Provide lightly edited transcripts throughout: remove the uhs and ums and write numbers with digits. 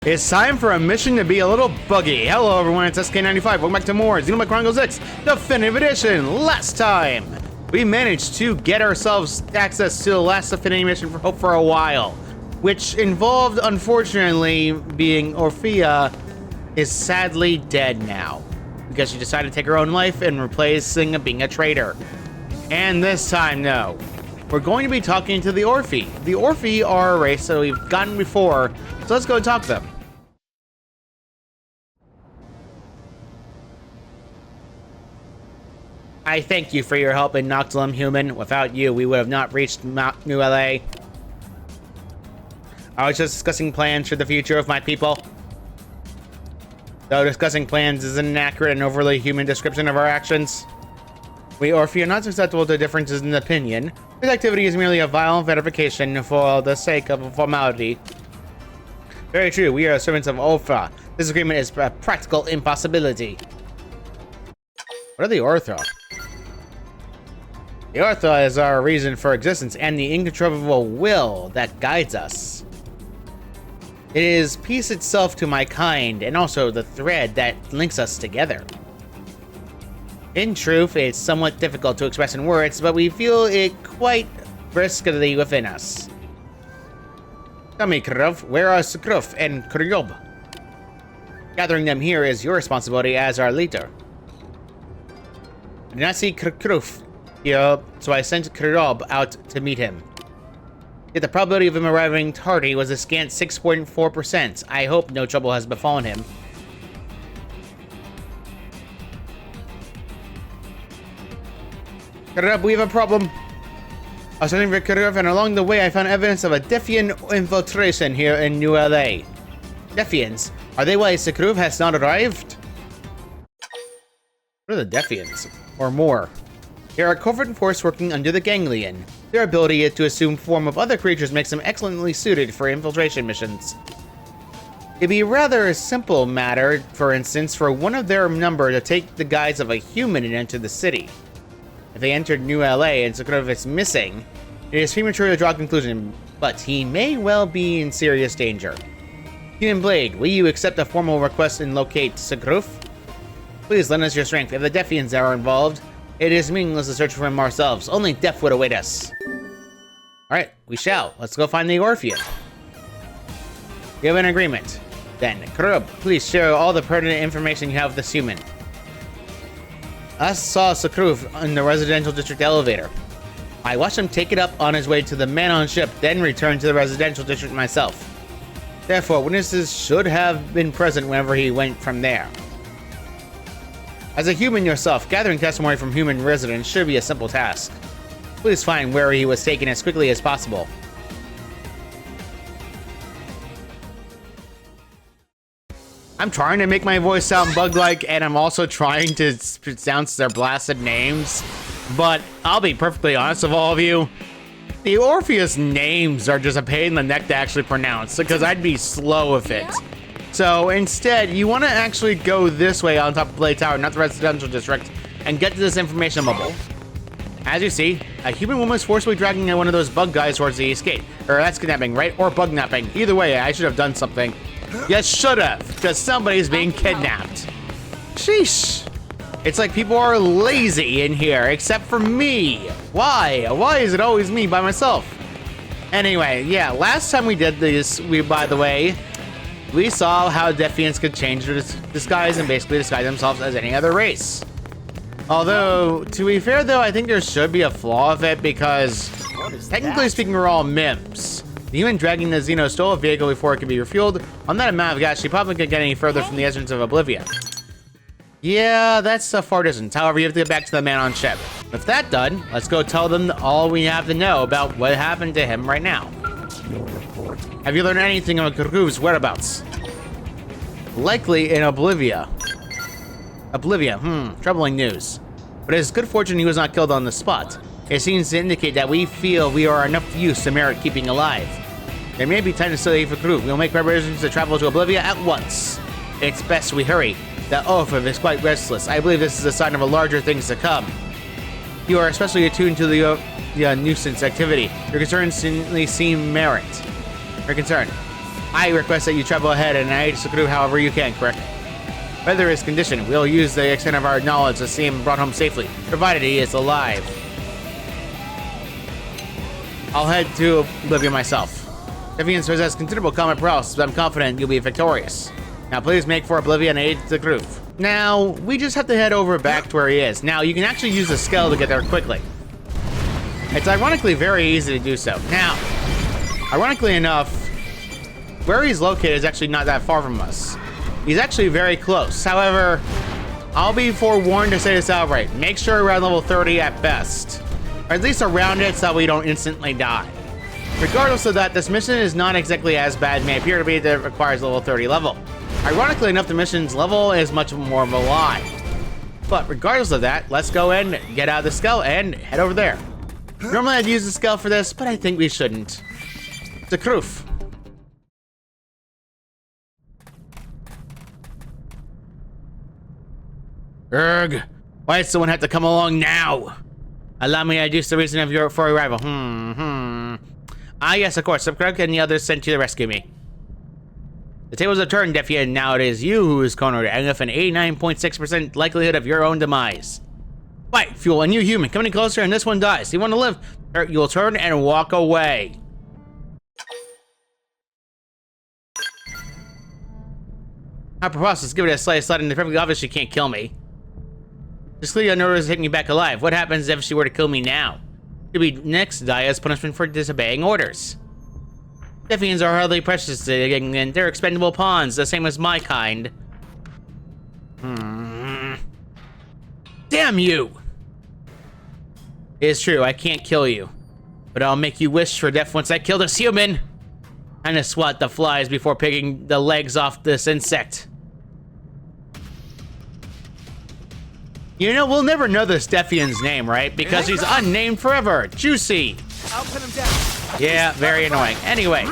It's time for a mission to be a little buggy. Hello everyone, it's SK95. Welcome back to more Xenoblade Chronicles X Definitive Edition. Last time, we managed to get ourselves access to the last Definian mission for a while, which involved, unfortunately, being Orphean is sadly dead now, because she decided to take her own life and replacing being a traitor. And this time, no. We're going to be talking to the Orphean. The Orphean are a race that we've gotten before, so let's go and talk to them. I thank you for your help in Noctilum, human. Without you, we would have not reached New LA. I was just discussing plans for the future of my people. Though discussing plans is an inaccurate and overly human description of our actions. We Orphean are not susceptible to differences in opinion. This activity is merely a violent verification for the sake of a formality. Very true, we are servants of Orphean. This agreement is a practical impossibility. What are the Ortha? The Ortha is our reason for existence and the incontrovertible will that guides us. It is peace itself to my kind, and also the thread that links us together. In truth, it's somewhat difficult to express in words, but we feel it quite briskly within us. Tell me, Krov, where are Sukruf and Kryob? Gathering them here is your responsibility as our leader. I did not see Kruf here, so I sent Kryob out to meet him. Yet the probability of him arriving tardy was a scant 6.4%. I hope no trouble has befallen him. Kryob, we have a problem. I was searching for Kryob, and along the way I found evidence of a Definian infiltration here in New LA. Defians? Are they why Sukruf has not arrived? What are the Defians? Or more? They are a covert force working under the Ganglion. Their ability to assume form of other creatures makes them excellently suited for infiltration missions. It'd be rather a simple matter, for instance, for one of their number to take the guise of a human and enter the city. If they entered New LA and Sukruf is missing, it is premature to draw a conclusion, but he may well be in serious danger. Xenoblade, will you accept a formal request and locate Sukruf? Please lend us your strength. If the Defians are involved, it is meaningless to search for him ourselves. Only death would await us. Alright, we shall. Let's go find the Orphean. We have an agreement. Then, Krub, please share all the pertinent information you have with this human. I saw Sukruf in the residential district elevator. I watched him take it up on his way to the man-on ship, then return to the residential district myself. Therefore, witnesses should have been present whenever he went from there. As a human yourself, gathering testimony from human residents should be a simple task. Please find where he was taken as quickly as possible. I'm trying to make my voice sound bug-like, and I'm also trying to pronounce their blasted names. But I'll be perfectly honest with all of you, the Orpheus names are just a pain in the neck to actually pronounce, because I'd be slow with it. So instead, you want to actually go this way on top of Blade Tower, not the residential district, and get to this information bubble. As you see, a human woman is forcibly dragging one of those bug guys towards the escape. Or that's kidnapping, right? Or bug napping. Either way, I should have done something. Yes, should have, because somebody's being kidnapped. Sheesh. It's like people are lazy in here, except for me. Why? Why is it always me by myself? Anyway, yeah, last time we did this, by the way, we saw how Defians could change their disguise and basically disguise themselves as any other race. Although, to be fair though, I think there should be a flaw of it because, technically speaking, we're all MIMPs. The human dragging the Xeno stole a vehicle before it could be refueled. On that amount of gas, she probably couldn't get any further from the essence of Oblivion. Yeah, that's a far distance. However, you have to get back to the man on ship. With that done, let's go tell them all we have to know about what happened to him right now. Have you learned anything of Kruv's whereabouts? Likely in Oblivion. Troubling news. But it's good fortune he was not killed on the spot. It seems to indicate that we feel we are enough use to merit keeping alive. There may be time to study for Kruv. We'll make preparations to travel to Oblivion at once. It's best we hurry. The Orphean is quite restless. I believe this is a sign of larger things to come. You are especially attuned to the nuisance activity. Your concerns seem merit. Your concern. I request that you travel ahead and aid Sakuru however you can, correct? Weather is conditioned. We'll use the extent of our knowledge to see him brought home safely, provided he is alive. I'll head to Oblivion myself. Defians possess considerable combat prowess, but I'm confident you'll be victorious. Now please make for Oblivion and aid the group. Now, we just have to head over back to where he is. Now, you can actually use the skill to get there quickly. It's ironically very easy to do so. Now, ironically enough, where he's located is actually not that far from us. He's actually very close. However, I'll be forewarned to say this outright. Make sure you're around level 30 at best. Or at least around it so we don't instantly die. Regardless of that, this mission is not exactly as bad as it may appear to be that it requires level 30 level. Ironically enough, the mission's level is much more of a lie. But regardless of that, let's go and get out of the skull and head over there. Normally I'd use the skull for this, but I think we shouldn't. It's a proof. Urgh, why does someone have to come along now? Allow me to deduce the reason of your arrival. Ah, yes, of course. Subcrug and the others sent you to rescue me. The tables have turned, Definian. Now it is you who is cornered, and with an 89.6% likelihood of your own demise. Fight, Fuel, a new human. Come any closer, and this one dies. You want to live? You'll turn and walk away. How preposterous. Give it a slight slide, and it's perfectly obvious she can't kill me. Just clearly unnoticed taking me back alive. What happens if she were to kill me now? She'd be next to die as punishment for disobeying orders. Defians are hardly precious, and they're expendable pawns, the same as my kind. Damn you! It is true, I can't kill you. But I'll make you wish for death once I kill this human! I'm gonna swat the flies before picking the legs off this insect. You know, we'll never know this Defian's name, right? Because he's unnamed forever. Juicy. I'll put him down. Yeah, very annoying. Anyway,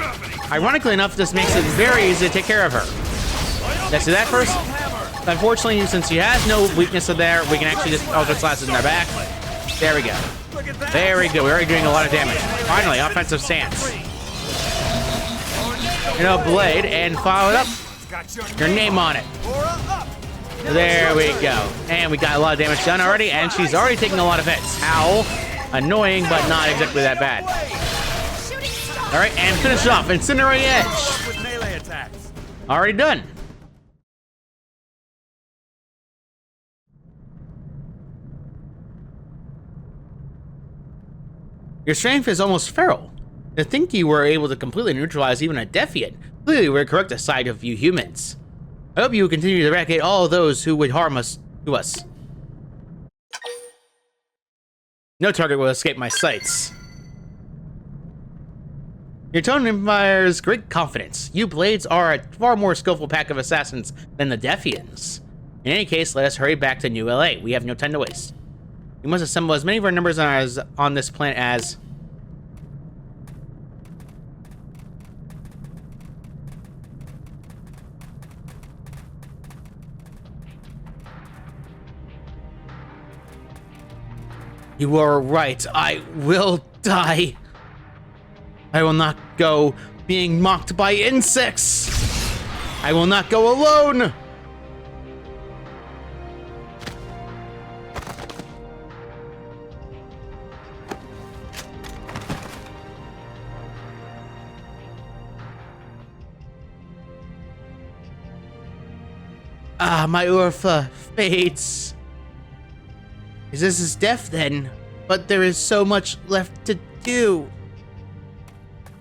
ironically enough, this makes it very easy to take care of her. Let's do that first. Unfortunately, since she has no weakness there, we can actually just Ultra Slash in their back. There we go. Very good. We're already doing a lot of damage. Finally, offensive stance. You know, blade, and follow it up. Your name on it. There we go. And we got a lot of damage done already, and she's already taking a lot of hits. How annoying, but not exactly that bad. All right, and finish off. Incinerate Edge. Already done. Your strength is almost feral. To think you were able to completely neutralize even a Defiant. Clearly, we're correct aside of you humans. I hope you will continue to eradicate all those who would harm us to us. No target will escape my sights. Your tone inspires great confidence. You Blades are a far more skillful pack of assassins than the Defians. In any case, let us hurry back to New LA. We have no time to waste. We must assemble as many of our numbers on this planet as... You are right. I will die. I will not go being mocked by insects. I will not go alone. Ah, my Orpha fades. Is this his death then? But there is so much left to do.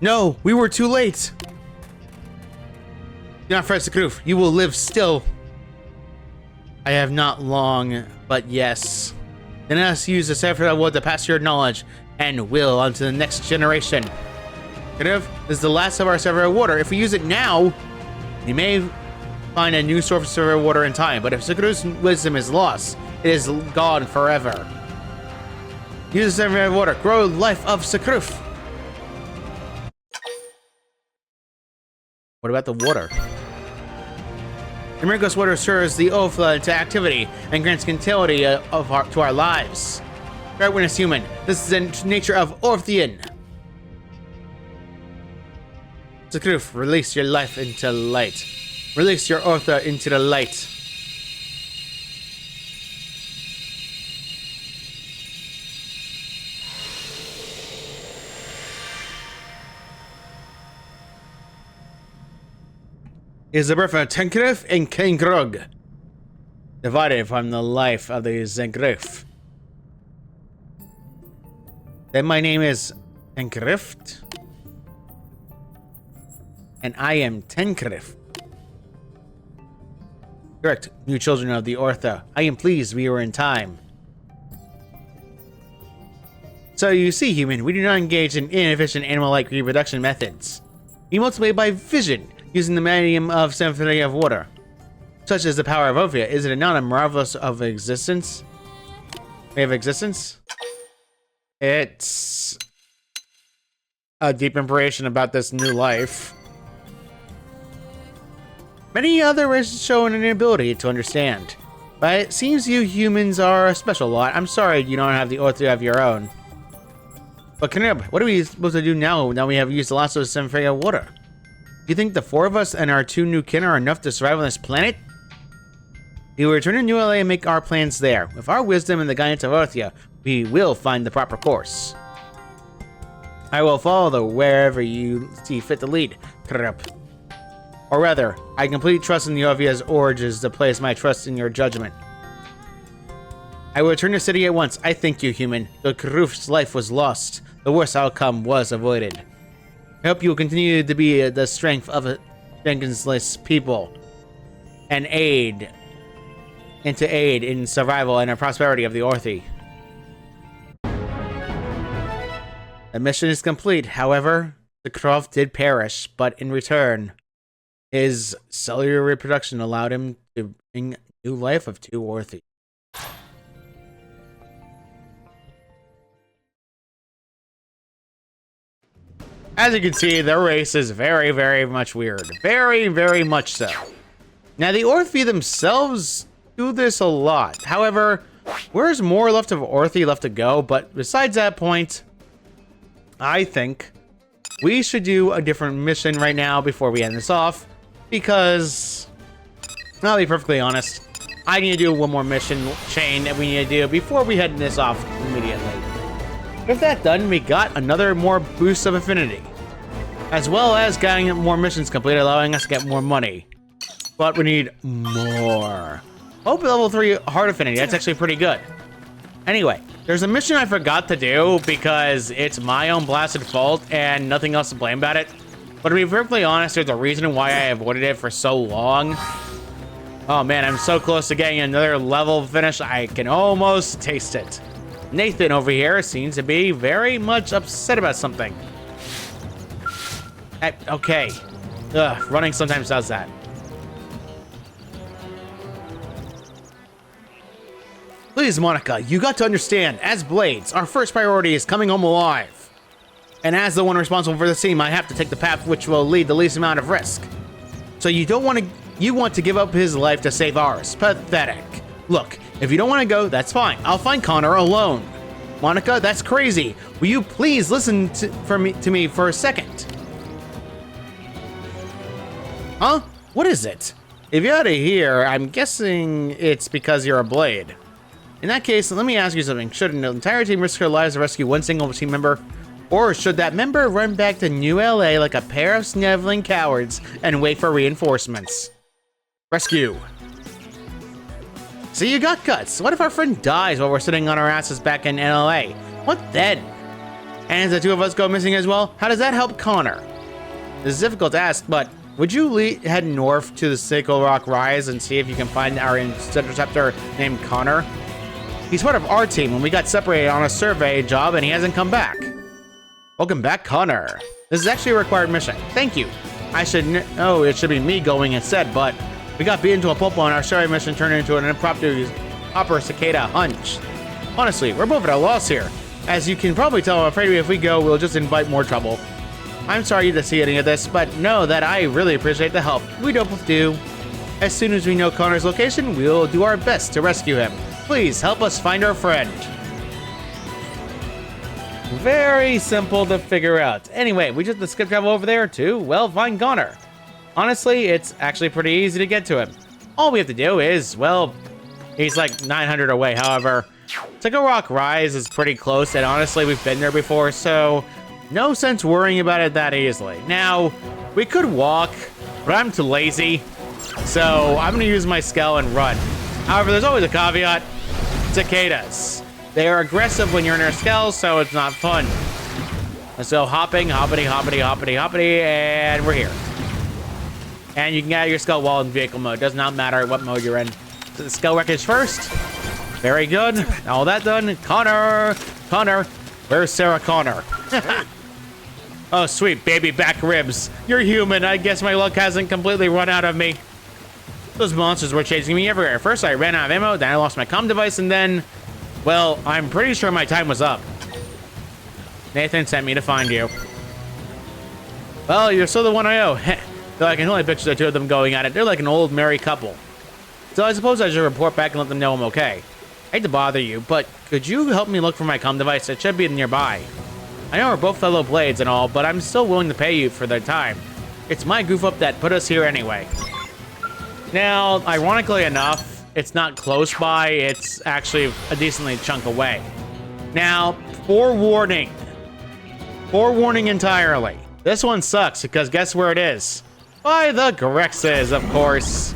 No, we were too late. Do not fret, Sakruf. You will live still. I have not long, but yes. Then let us use the Sephirah Wood to pass your knowledge and will onto the next generation. Sakruf, this is the last of our Sephirah Water. If we use it now, we may find a new source of Sephirah Water in time. But if Sakruf's wisdom is lost, it is gone forever. Use the Sephirah Water. Grow life of Sakruf. What about the water? The Miracle's water stirs the Ofla into activity and grants continuity to our lives. Right witness human, this is the nature of Orphean. Zakruf, release your life into light. Release your Ortha into the light. Is the birth of Tenkrif and Kengrug, divided from the life of the Zengrif. Then my name is Tenkrift, and I am Tenkrif. Correct, new children of the Ortha. I am pleased we were in time. So you see, human, we do not engage in inefficient animal-like reproduction methods. We multiply by vision, using the medium of symphony of water. Such as the power of Orphean, is it not a marvelous of existence? Way of existence? It's a deep inspiration about this new life. Many other races show an inability to understand, but it seems you humans are a special lot. I'm sorry you don't have the Ortha of your own. But Knib, what are we supposed to do now we have used the last of the symphony of water? Do you think the four of us and our two new kin are enough to survive on this planet? We will return to New LA and make our plans there. With our wisdom and the guidance of Orthia, we will find the proper course. I will follow wherever you see fit to lead, Krip. Or rather, I completely trust in the Orphea's origins to place my trust in your judgment. I will return to the city at once. I thank you, human. Though Karuf's life was lost, the worst outcome was avoided. I hope you will continue to be the strength of Jenkinsless people and aid in survival and the prosperity of the Orthi. The mission is complete. However, the Croft did perish, but in return, his cellular reproduction allowed him to bring new life of two Orthi. As you can see, the race is very, very much weird. Very, very much so. Now, the Orthi themselves do this a lot. However, there's more left of Orthi left to go, but besides that point, I think we should do a different mission right now before we end this off, because, I'll be perfectly honest, I need to do one more mission chain that we need to do before we head this off immediately. With that done, we got another more boost of affinity, as well as getting more missions complete, allowing us to get more money. But we need more. Hope level 3 heart affinity, that's actually pretty good. Anyway, there's a mission I forgot to do because it's my own blasted fault and nothing else to blame about it. But to be perfectly honest, there's a reason why I avoided it for so long. Oh man, I'm so close to getting another level finish, I can almost taste it. Nathan over here seems to be very much upset about something. Okay. Ugh, running sometimes does that. Please, Monica, you got to understand, as Blades, our first priority is coming home alive. And as the one responsible for the team, I have to take the path which will lead the least amount of risk. So you want to give up his life to save ours. Pathetic. Look, if you don't want to go, that's fine. I'll find Connor alone. Monica, that's crazy. Will you please listen to me for a second? Huh? What is it? If you're out of here, I'm guessing it's because you're a Blade. In that case, let me ask you something. Should an entire team risk their lives to rescue one single team member? Or should that member run back to New LA like a pair of sniveling cowards and wait for reinforcements? Rescue. So you got guts. What if our friend dies while we're sitting on our asses back in LA? What then? And as the two of us go missing as well, how does that help Connor? This is difficult to ask, but would you head north to the Sickle Rock Rise and see if you can find our interceptor named Connor? He's part of our team when we got separated on a survey job and he hasn't come back. Welcome back, Connor. This is actually a required mission. Thank you. I should know it should be me going instead, but we got beaten to a pulp and our survey mission turned into an impromptu Hopper Cicada hunch. Honestly, we're both at a loss here. As you can probably tell, I'm afraid if we go, we'll just invite more trouble. I'm sorry to see any of this, but know that I really appreciate the help. We both do. As soon as we know Connor's location, we'll do our best to rescue him. Please help us find our friend. Very simple to figure out. Anyway, we just skip travel over there to, well, find Connor. Honestly, it's actually pretty easy to get to him. All we have to do is, well, he's like 900 away. However, Tickle Rock Rise is pretty close, and honestly, we've been there before, so no sense worrying about it that easily. Now, we could walk, but I'm too lazy, so I'm gonna use my Skell and run. However, there's always a caveat. Cicadas. They are aggressive when you're in their Skell, so it's not fun. Let's go hopping, hoppity, hoppity, hoppity, hoppity, and we're here. And you can get out your Skell while in vehicle mode. Does not matter what mode you're in. So the Skell Wreckage first. Very good. All that done. Connor! Connor! Where's Sarah Connor? Oh, sweet baby back ribs. You're human. I guess my luck hasn't completely run out of me. Those monsters were chasing me everywhere. First, I ran out of ammo, then I lost my comm device, and then, well, I'm pretty sure my time was up. Nathan sent me to find you. Well, you're still the one I owe. Though I can only picture the two of them going at it. They're like an old married couple. So I suppose I should report back and let them know I'm okay. I hate to bother you, but could you help me look for my comm device? It should be nearby. I know we're both fellow blades and all, but I'm still willing to pay you for their time. It's my goof up that put us here anyway. Now, ironically enough, it's not close by, it's actually a decently chunk away. Now, forewarning entirely. This one sucks because guess where it is? By the Grexes, of course.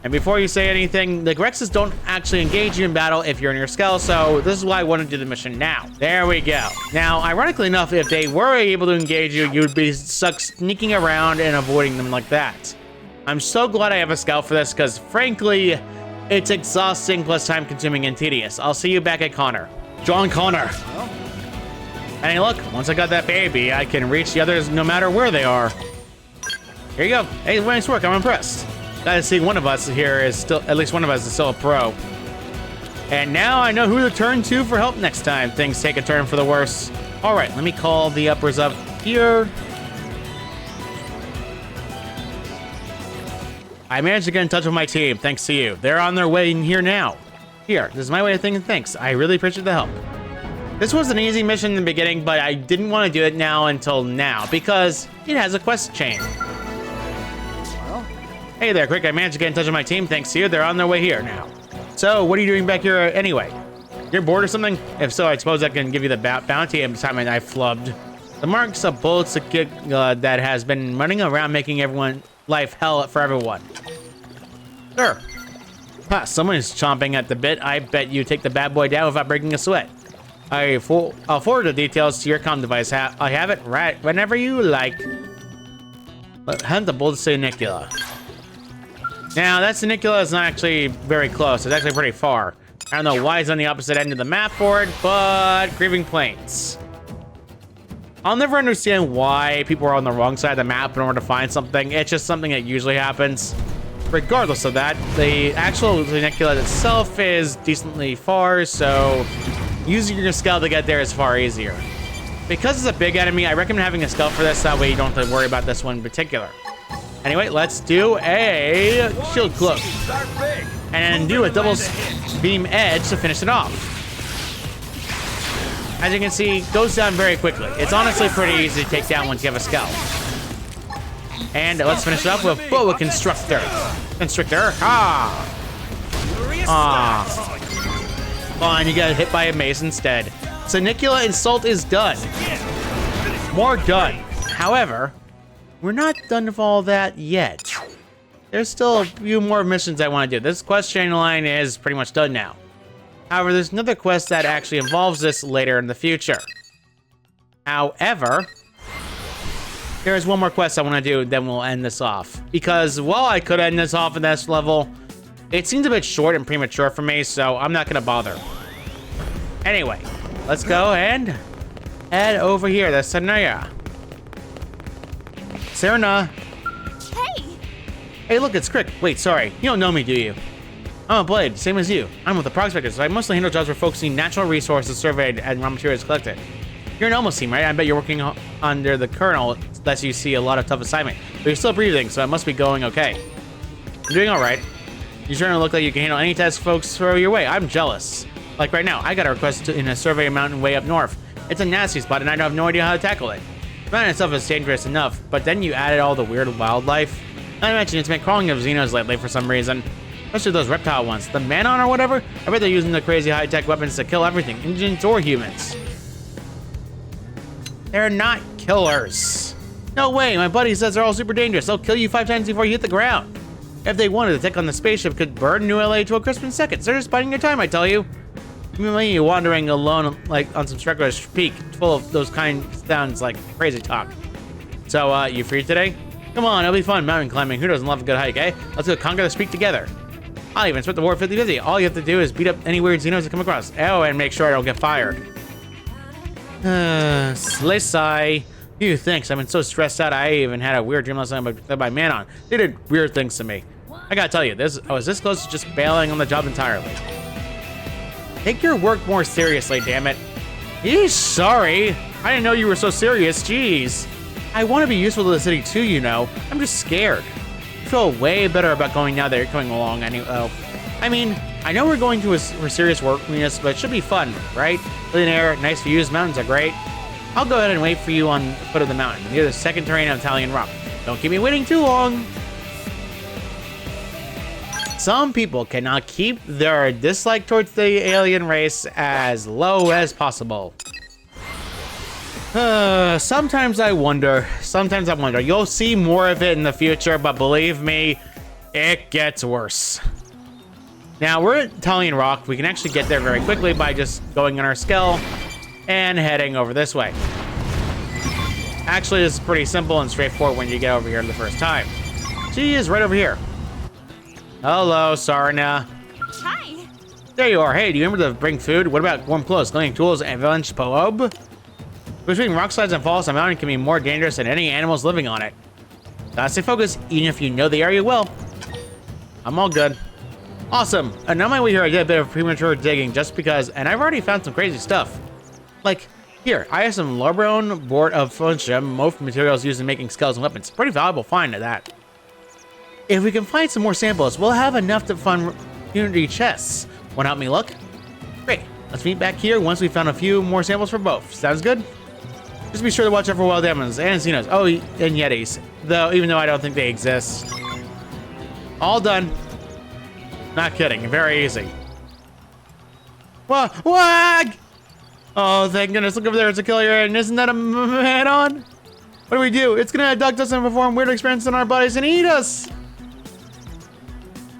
And before you say anything, the Grexes don't actually engage you in battle if you're in your Skell, so this is why I want to do the mission now. There we go. Now, ironically enough, if they were able to engage you, you'd be stuck sneaking around and avoiding them like that. I'm so glad I have a Scout for this, because frankly, it's exhausting plus time-consuming and tedious. I'll see you back at Connor. John Connor. And hey, look, once I got that baby, I can reach the others no matter where they are. Here you go. Hey, nice work. I'm impressed. Glad to see one of us here is still, at least one of us is still a pro. And now I know who to turn to for help next time things take a turn for the worse. All right, let me call the uppers up here. I managed to get in touch with my team, thanks to you. They're on their way in here now. Here, this is my way of thinking thanks. I really appreciate the help. This was an easy mission in the beginning, but I didn't want to do it now until now, because it has a quest chain. Hey there, Crick, I managed to get in touch with my team, thanks to you. They're on their way here now. So, what are you doing back here anyway? You're bored or something? If so, I suppose I can give you the bounty every time I flubbed. The marks of bullets that has been running around making everyone life hell for everyone. Sure. Ha, someone is chomping at the bit. I bet you take the bad boy down without breaking a sweat. I'll forward the details to your comm device. I have it right whenever you like. Hunt the bullets to Nicola. Now, that Nicola is not actually very close. It's actually pretty far. I don't know why it's on the opposite end of the map for it, but Grieving Plains. I'll never understand why people are on the wrong side of the map in order to find something. It's just something that usually happens. Regardless of that, the actual Nicola itself is decently far, so using your Skell to get there is far easier. Because it's a big enemy, I recommend having a Skell for this, that way you don't have to worry about this one in particular. Anyway, let's do a shield cloak. And do a double beam edge to finish it off. As you can see, it goes down very quickly. It's honestly pretty easy to take down once you have a Skell. And let's finish it up with Boa Constrictor. Fine, you got hit by a mace instead. So Nicola Insult is done. More done. However, we're not done with all that yet. There's still a few more missions I want to do. This quest chain line is pretty much done now. However, there's another quest that actually involves this later in the future. However, there is one more quest I want to do, then we'll end this off. Because while I could end this off in this level, it seems a bit short and premature for me, so I'm not going to bother. Anyway, let's go and head over here. That's Serena. Serena. Hey! Hey, look, it's Crick. Wait, sorry. You don't know me, do you? I'm a Blade, same as you. I'm with the Prospectors, so I mostly handle jobs for focusing natural resources surveyed and raw materials collected. You're an almost team, right? I bet you're working under the Colonel, lets you see a lot of tough assignment. But you're still breathing, so it must be going okay. I'm doing alright. You sure don't look like you can handle any task folks throw your way. I'm jealous. Like right now, I got a request in a survey mountain way up north. It's a nasty spot, and I have no idea how to tackle it. The mountain itself is dangerous enough, but then you added all the weird wildlife. Not to mention, it's been crawling of Xenos lately for some reason. Especially those reptile ones. The Manon or whatever? I bet they're using the crazy high-tech weapons to kill everything, engines or humans. They're not killers. No way, my buddy says they're all super dangerous. They'll kill you 5 times before you hit the ground. If they wanted to take on the spaceship, could burn New LA to a crisp in seconds. They're just biding their time, I tell you. Me wandering alone, like on some strenuous peak, full of those kind sounds like crazy talk. So, you free today? Come on, it'll be fun mountain climbing. Who doesn't love a good hike, eh? Let's go conquer this peak together. I'll even split the war 50-50. All you have to do is beat up any weird Xenos that come across. Oh, and make sure I don't get fired. Slisai. Phew, thanks. I've been so stressed out. I even had a weird dream last night by Manon. They did weird things to me. I gotta tell you, I was this close to just bailing on the job entirely. Take your work more seriously, damn it. Eesh, sorry. I didn't know you were so serious, jeez. I want to be useful to the city too, you know. I'm just scared. I feel way better about going now that you're coming along anyway. I mean, I know we're going to for serious work, but it should be fun, right? Clean air, nice views, mountains are great. I'll go ahead and wait for you on the foot of the mountain, near the second terrain of Italian rock. Don't keep me waiting too long. Some people cannot keep their dislike towards the alien race as low as possible. Sometimes I wonder. You'll see more of it in the future, but believe me, it gets worse. Now, we're at Italian Rock. We can actually get there very quickly by just going on our Skell and heading over this way. Actually, this is pretty simple and straightforward when you get over here the first time. She is right over here. Hello, Sarna. Hi. There you are. Hey, do you remember to bring food? What about warm clothes, cleaning tools, and village poob? Between rock slides and falls, a mountain can be more dangerous than any animals living on it. Gotta stay focused, even if you know the area well. I'm all good. Awesome. And on my way here, I did a bit of premature digging just because, and I've already found some crazy stuff. Like, here, I have some Larbron board of Funcha, most materials used in making skulls and weapons. Pretty valuable find at that. If we can find some more samples, we'll have enough to fund Unity chests. Wanna help me look? Great. Let's meet back here once we found a few more samples for both. Sounds good? Just be sure to watch out for wild demons and Xenos. Oh, and Yetis. Even though I don't think they exist. All done. Not kidding. Very easy. Wag! Oh, thank goodness. Look over there. It's a killer, and isn't that a head-on? What do we do? It's gonna abduct us and perform weird experiments on our bodies and eat us.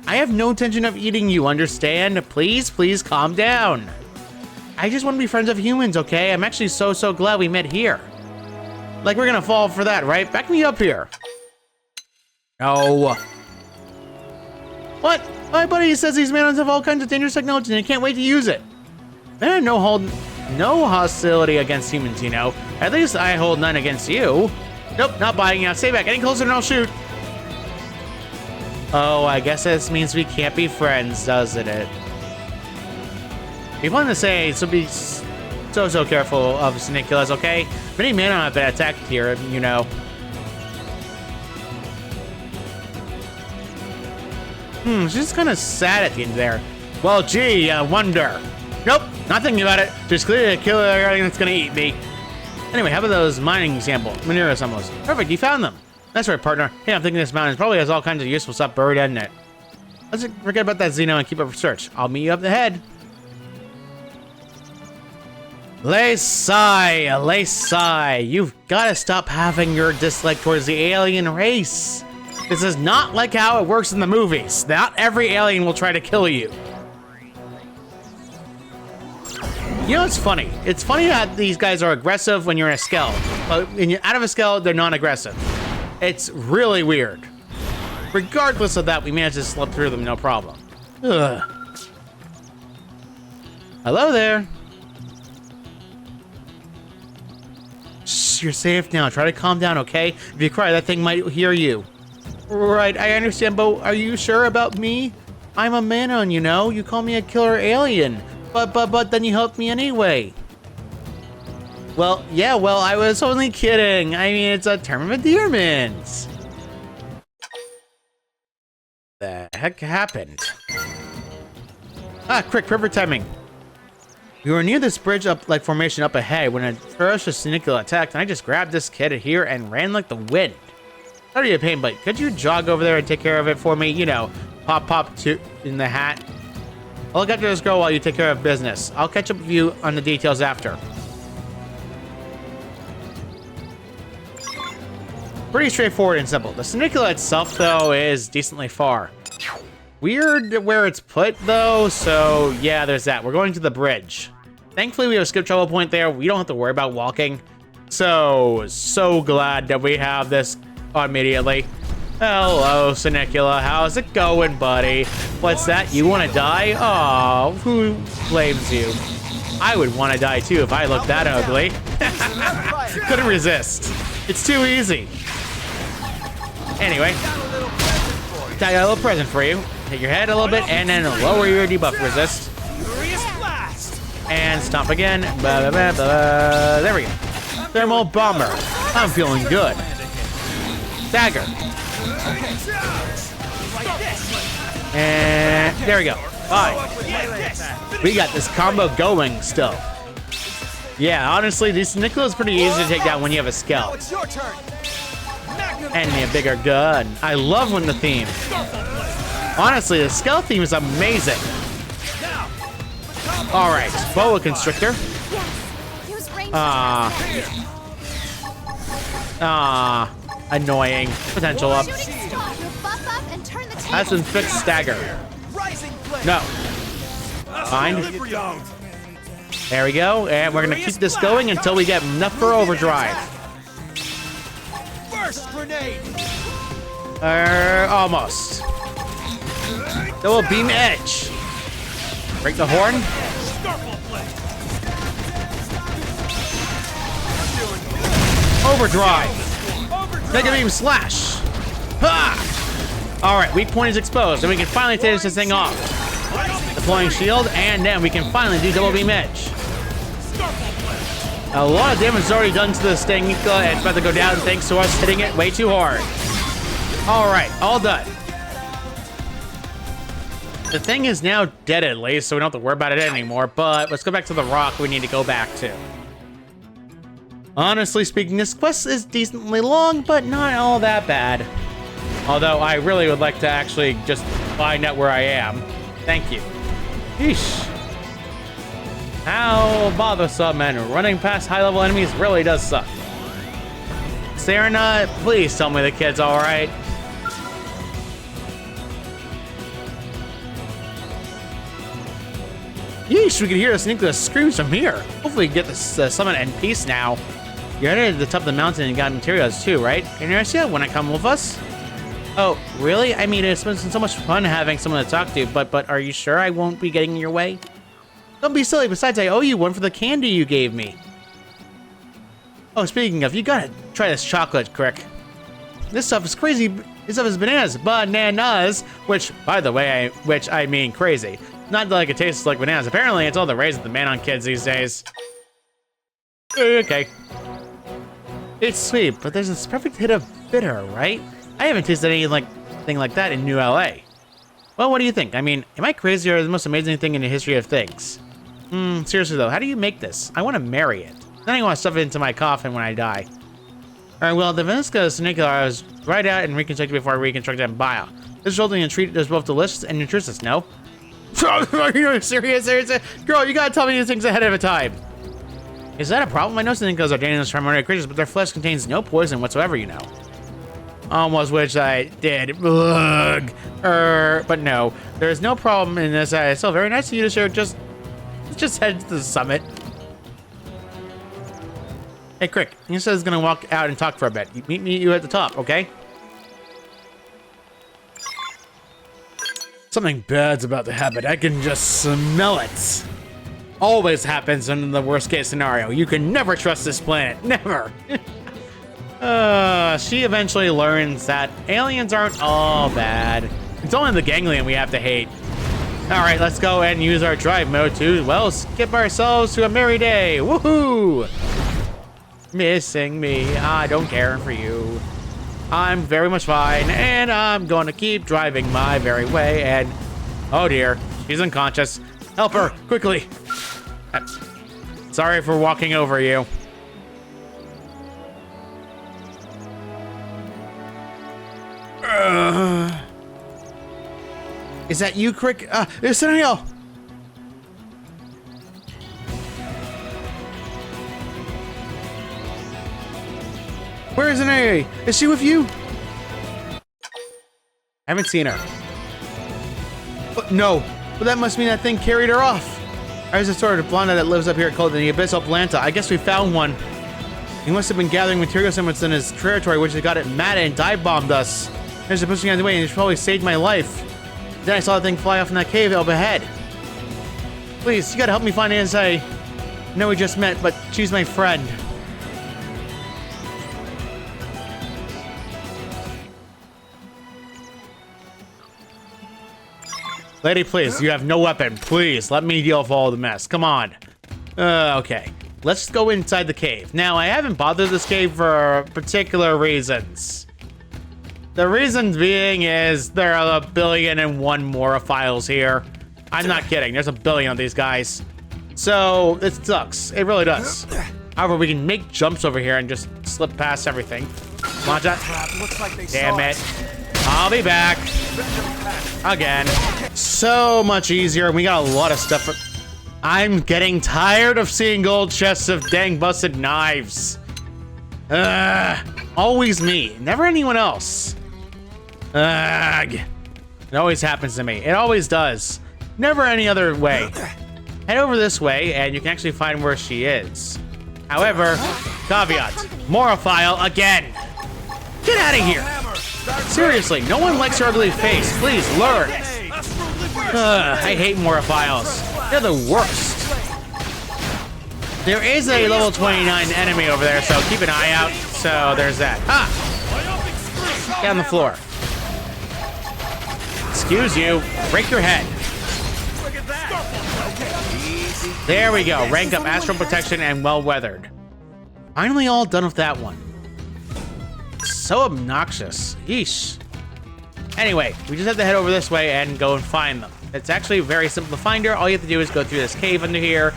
I have no intention of eating you, understand? Please calm down. I just want to be friends of humans, okay? I'm actually so glad we met here. Like, we're gonna fall for that, right? Back me up here. No. What? My buddy says these Manons have all kinds of dangerous technology and they can't wait to use it. No hostility against humans, you know. At least I hold none against you. Nope, not buying out. Stay back. Any closer and I'll shoot. Oh, I guess this means we can't be friends, doesn't it? Be fun to say, so be so careful of snake killers, okay? Many men have been attacked here, you know. She's kind of sad at the end there. Well, gee, I wonder. Nope, not thinking about it. Just clearly a killer alien that's gonna eat me. Anyway, how about those mining mineral samples? Perfect, you found them. That's right, partner. Hey, I'm thinking this mountain probably has all kinds of useful stuff buried in it. Let's forget about that Xeno and keep up research. I'll meet you up ahead. Laysai, you've got to stop having your dislike towards the alien race. This is not like how it works in the movies. Not every alien will try to kill you. You know, it's funny. It's funny that these guys are aggressive when you're in a Skell, but when you're out of a Skell, they're non-aggressive. It's really weird. Regardless of that, we managed to slip through them, no problem. Ugh. Hello there. Shh, you're safe now. Try to calm down, okay? If you cry, that thing might hear you. Right, I understand, but are you sure about me? I'm a Manon, you know? You call me a killer alien. But then you helped me anyway. Well, yeah, well, I was only kidding. I mean, it's a term of endearment. The heck happened? Ah, quick, perfect timing. We were near this bridge up like formation up ahead when a ferocious Sneakle attacked, and I just grabbed this kid here and ran like the wind. Sorry to be a pain, but could you jog over there and take care of it for me? You know, pop to in the hat. I'll look after this girl while you take care of business. I'll catch up with you on the details after. Pretty straightforward and simple. The Sneakle itself, though, is decently far. Weird where it's put, though, so yeah, there's that. We're going to the bridge. Thankfully, we have a skip travel point there. We don't have to worry about walking. So glad that we have this immediately. Hello, Senicula. How's it going, buddy? What's that? You want to die? Oh, who blames you? I would want to die, too, if I looked that ugly. Couldn't resist. It's too easy. Anyway, I got a little present for you. Take your head a little bit, and then lower your debuff resist. And stomp again. There we go. Thermal bomber. I'm feeling good. Dagger. And there we go. Fine. We got this combo going still. Yeah, honestly, this Sneakle is pretty easy to take down when you have a Skell. And a bigger gun. I love when the theme. Honestly, the Skell theme is amazing. Alright, Boa Constrictor. Annoying. Potential up. That's been fixed stagger. No. Fine. There we go, and we're gonna keep this going until we get enough for overdrive. First grenade. Almost. Double beam edge. Break the horn. Overdrive. Mega beam slash. Ha! All right, weak point is exposed, and we can finally finish this thing off. Deploying shield, and then we can finally do double beam edge. A lot of damage is already done to the Sneakle, and it's about to go down thanks to us hitting it way too hard. All right, all done. The thing is now dead at least, so we don't have to worry about it anymore, but let's go back to the rock we need to go back to. Honestly speaking, this quest is decently long, but not all that bad. Although I really would like to actually just find out where I am. Thank you. Yeesh. How bothersome, and running past high-level enemies really does suck. Serena, please tell me the kid's alright. Yeesh, we can hear the Sneakle screams from here. Hopefully we can get this summon in peace now. You're headed to the top of the mountain and got materials too, right? Inertia, wanna come with us? Oh, really? I mean, it's been so much fun having someone to talk to, but are you sure I won't be getting in your way? Don't be silly. Besides, I owe you one for the candy you gave me. Oh, speaking of, you gotta try this chocolate, Crick. This stuff is crazy. This stuff is bananas. Bananas! Which, by the way, I mean crazy. Not like it tastes like bananas. Apparently, it's all the rage of the man on kids these days. Okay. It's sweet, but there's this perfect hit of bitter, right? I haven't tasted anything like that in New LA. Well, what do you think? I mean, am I crazy or the most amazing thing in the history of things? Seriously though, how do you make this? I want to marry it. Then I want to stuff it into my coffin when I die. Alright, well, the Venuska Sneakle was right out and reconstructed before I reconstructed and bio. This resulting in a treat is both delicious and nutritious, no? Are you serious? Girl, you gotta tell me these things ahead of a time. Is that a problem? I know Sneakles are dangerous primordial creatures, but their flesh contains no poison whatsoever, you know. Almost wish I did. Ugh. But no, there is no problem in this. It's still very nice of you to share. Just head to the summit. Hey, Crick, he says he's gonna walk out and talk for a bit. Meet you at the top, okay? Something bad's about to happen. I can just smell it. Always happens in the worst case scenario. You can never trust this planet. Never. She eventually learns that aliens aren't all bad. It's only the ganglion we have to hate. Alright, let's go and use our drive mode to, well, skip ourselves to a merry day. Woohoo! Missing me. I don't care for you. I'm very much fine, and I'm going to keep driving my very way, and... oh dear, she's unconscious. Help her, quickly. Sorry for walking over you. Is that you, Crick? There's Centennial! Where is Centennial? Is she with you? I haven't seen her. But no, but that must mean that thing carried her off. There's a sort of blonde that lives up here called the Abyssal Planta. I guess we found one. He must have been gathering materials in his territory, which has got it mad and dive bombed us. There's a pushing out of the way, and it's probably saved my life. Then I saw the thing fly off in that cave up ahead. Please, you gotta help me find Ansa. I know we just met, but she's my friend. Lady, please, you have no weapon. Please, let me deal with all the mess. Come on. Okay. Let's go inside the cave. Now, I haven't bothered this cave for particular reasons. The reason being is there are 1,000,001 more files here. I'm not kidding. There's 1,000,000,000 of these guys. So, it sucks. It really does. However, we can make jumps over here and just slip past everything. Launch that. Damn it. I'll be back. Again. So much easier. We got a lot of stuff. I'm getting tired of seeing gold chests of dang busted knives. Always me. Never anyone else. It always happens to me. It always does. Never any other way. Head over this way, and you can actually find where she is. However, caveat. Morophile again. Get out of here. Seriously, no one likes your ugly face. Please, learn. I hate Morophiles. They're the worst. There is a level 29 enemy over there, so keep an eye out. So there's that. Get on the floor. Excuse you. Break your head. There we go. Rank up Astral Protection and Well Weathered. Finally all done with that one. So obnoxious. Yeesh. Anyway, we just have to head over this way and go and find them. It's actually very simple to find her. All you have to do is go through this cave under here,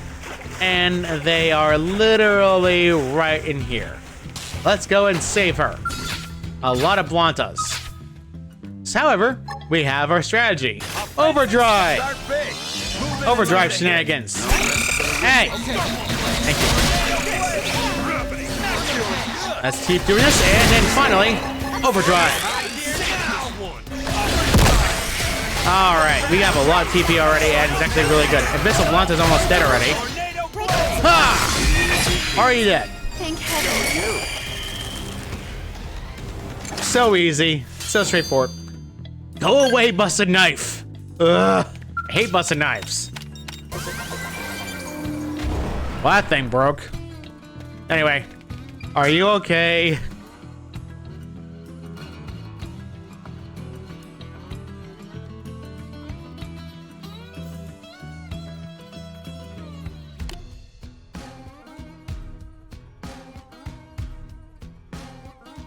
and they are literally right in here. Let's go and save her. A lot of Blantas. However, we have our strategy. Overdrive! Overdrive shenanigans. Hey! Thank you. Let's keep doing this, and then finally, overdrive. Alright, we have a lot of TP already, and it's actually really good. Abyssal Blunt is almost dead already. Ha! Are you dead? Thank heaven. So easy. So straightforward. Go away, busted knife. Ugh. I hate busted knives. Well, that thing broke. Anyway, are you okay?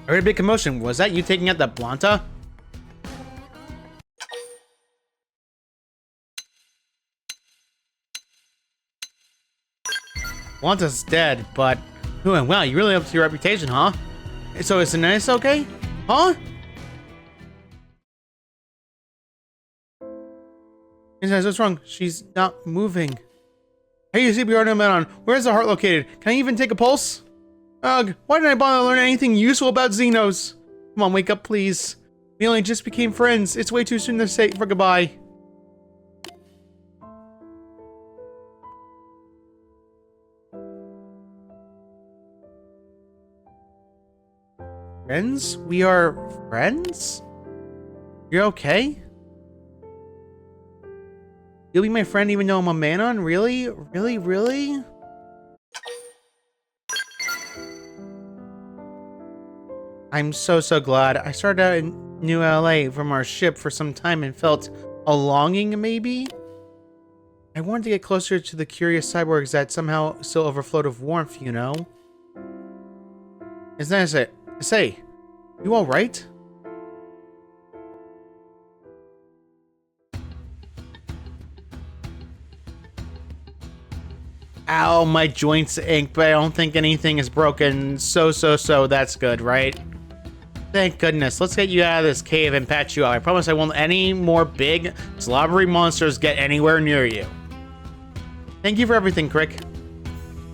I heard a big commotion. Was that you taking out the Blanta? Blanta's dead, but... Ooh, wow, you really up to your reputation, huh? So is Inez okay? Huh? Inez, what's wrong? She's not moving. Hey, you CPR element on. Where's the heart located? Can I even take a pulse? Ugh, why didn't I bother to learn anything useful about Xenos? Come on, wake up, please. We only just became friends. It's way too soon to say for goodbye. Friends? We are friends? You're okay? You'll be my friend even though I'm a Manon? Really? Really? Really? I'm so glad. I started out in New LA from our ship for some time and felt a longing, maybe? I wanted to get closer to the curious cyborgs that somehow still overflowed of warmth, you know? Isn't that it? Say, you alright? Ow, my joints ache, but I don't think anything is broken. So, that's good, right? Thank goodness. Let's get you out of this cave and patch you up. I promise I won't let any more big, slobbery monsters get anywhere near you. Thank you for everything, Crick.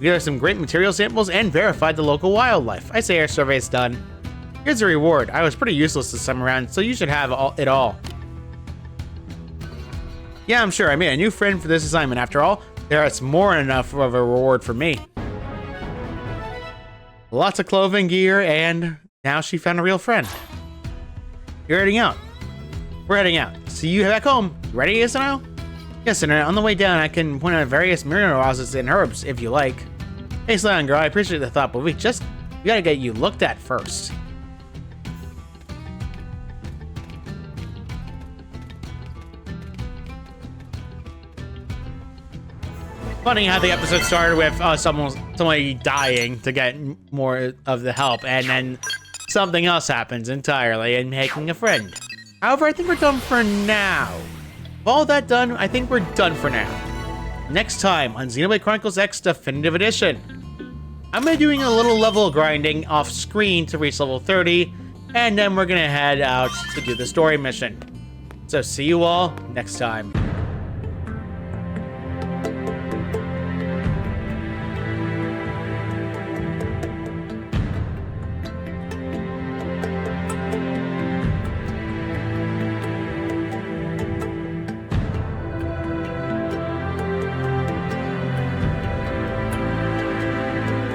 We got some great material samples and verified the local wildlife. I say our survey is done. Here's a reward. I was pretty useless this time around, so you should have it all. Yeah, I'm sure I made a new friend for this assignment. After all, there's more than enough of a reward for me. Lots of clothing, gear, and now she found a real friend. You're heading out. We're heading out. See you back home. Ready, Isano? Yes, and on the way down, I can point out various minerals and herbs if you like. Hey, slow down, girl. I appreciate the thought, but we gotta get you looked at first. Funny how the episode started with somebody dying to get more of the help, and then something else happens entirely and making a friend. However, I think we're done for now. With all that done, I think we're done for now. Next time on Xenoblade Chronicles X Definitive Edition, I'm gonna be doing a little level grinding off screen to reach level 30, and then we're gonna head out to do the story mission. So see you all next time.